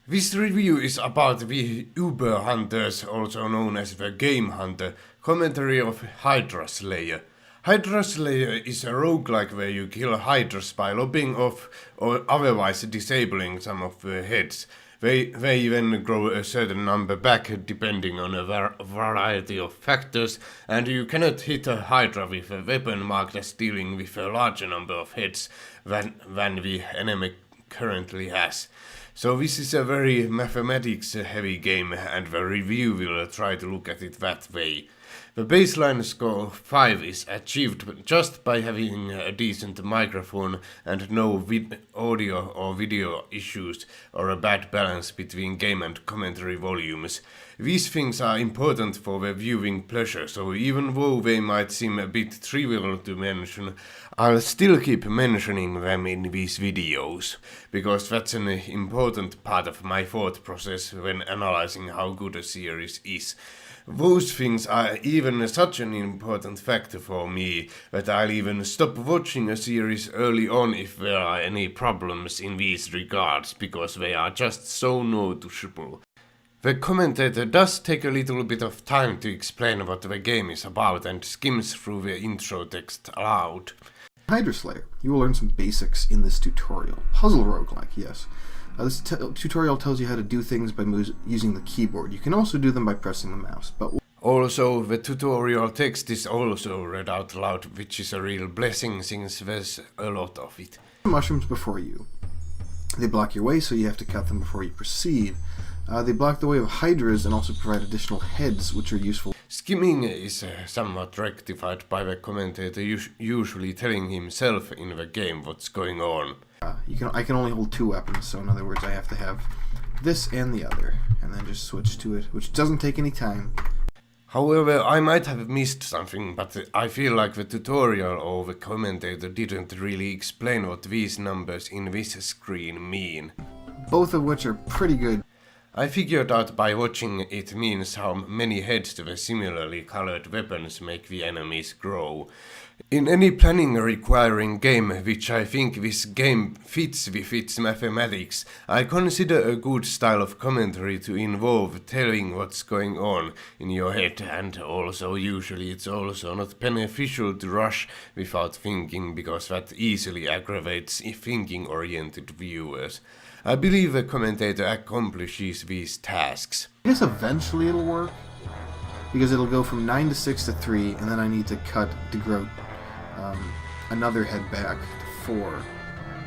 This review is about the TheUberHunter's, also known as the Game Hunter, commentary of Hydra Slayer. Hydra Slayer is a roguelike where you kill Hydras by lopping off or otherwise disabling some of their heads. They then grow a certain number back depending on a variety of factors, and you cannot hit a Hydra with a weapon marked as dealing with a larger number of heads than the enemy currently has. So this is a very mathematics heavy game, and the review will try to look at it that way. The baseline score of 5 is achieved just by having a decent microphone and no audio or video issues or a bad balance between game and commentary volumes. These things are important for the viewing pleasure, so even though they might seem a bit trivial to mention, I'll still keep mentioning them in these videos, because that's an important part of my thought process when analyzing how good a series is. Those things are even such an important factor for me that I'll even stop watching a series early on if there are any problems in these regards, because they are just so noticeable. The commentator does take a little bit of time to explain what the game is about and skims through the intro text aloud. Hydra Slayer. You will learn some basics in this tutorial. Puzzle roguelike, yes. This tutorial tells you how to do things by using the keyboard. You can also do them by pressing the mouse. But also, the tutorial text is also read out loud, which is a real blessing since there's a lot of it. Mushrooms before you. They block your way, so you have to cut them before you proceed. They block the way of Hydras and also provide additional heads, which are useful. Skimming is somewhat rectified by the commentator usually telling himself in the game what's going on. I can only hold 2 weapons, so in other words I have to have this and the other, and then just switch to it, which doesn't take any time. However, I might have missed something, but I feel like the tutorial or the commentator didn't really explain what these numbers in this screen mean. Both of which are pretty good. I figured out by watching it means how many heads the similarly colored weapons make the enemies grow. In any planning requiring game, which I think this game fits with its mathematics, I consider a good style of commentary to involve telling what's going on in your head, and also usually it's also not beneficial to rush without thinking, because that easily aggravates thinking-oriented viewers. I believe the commentator accomplishes these tasks. I guess eventually it'll work, because it'll go from 9 to 6 to 3, and then I need to cut to grow another head back to 4,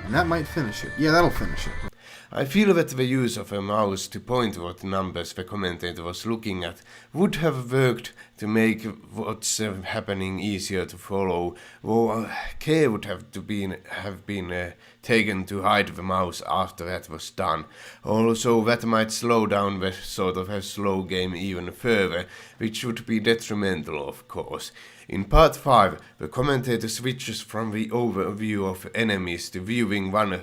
and that might finish it. Yeah, that'll finish it. I feel that the use of a mouse to point what numbers the commentator was looking at would have worked to make what's happening easier to follow, or care would have been taken to hide the mouse after that was done. Also, that might slow down the sort of a slow game even further, which would be detrimental, of course. In part 5, the commentator switches from the overview of enemies to viewing one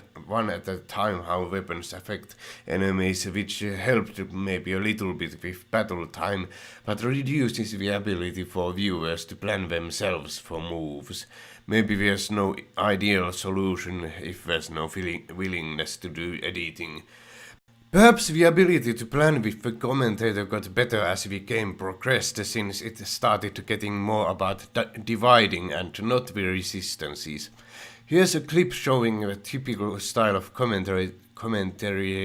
at a time how weapons affect enemies, which helped maybe a little bit with battle time, but reduces the ability for viewers to plan themselves for moves. Maybe there's no ideal solution if there's no willingness to do editing. Perhaps the ability to plan with the commentator got better as the game progressed, since it started getting more about dividing and not the resistances. Here's a clip showing the typical style of commentary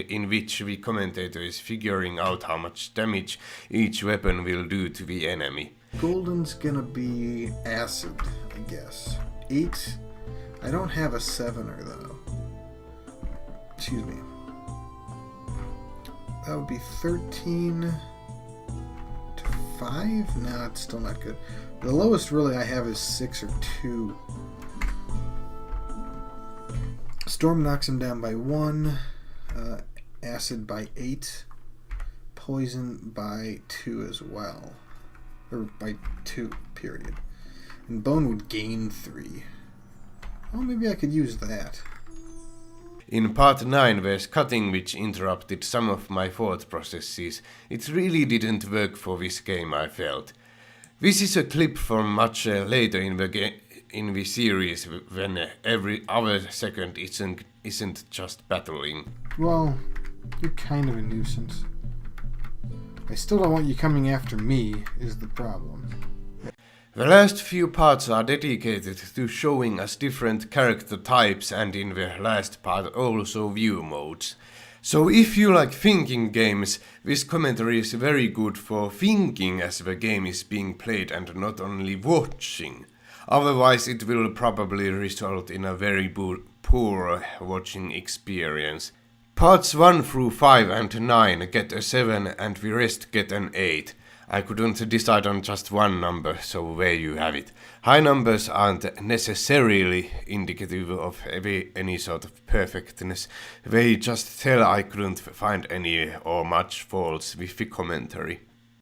in which the commentator is figuring out how much damage each weapon will do to the enemy. Golden's gonna be acid, I guess. 8. I don't have a 7er though. Excuse me. That would be 13 to 5? No, it's still not good. The lowest really I have is 6 or 2. Storm knocks him down by 1. Acid by 8. Poison by 2 as well. Or by 2, period. And Bone would gain 3. Oh, maybe I could use that. In part 9 there's cutting, which interrupted some of my thought processes. It really didn't work for this game, I felt. This is a clip from much later in the series, when every other second isn't just battling. Well, You're kind of a nuisance. I still don't want you coming after me, is the problem. The last few parts are dedicated to showing us different character types and in the last part also view modes. So if you like thinking games, this commentary is very good for thinking as the game is being played and not only watching. Otherwise it will probably result in a very poor watching experience. Parts 1 through 5 and 9 get a 7 and the rest get an 8. I couldn't decide on just one number, so there you have it. High numbers aren't necessarily indicative of any sort of perfectness. They just tell I couldn't find any or much faults with the commentary.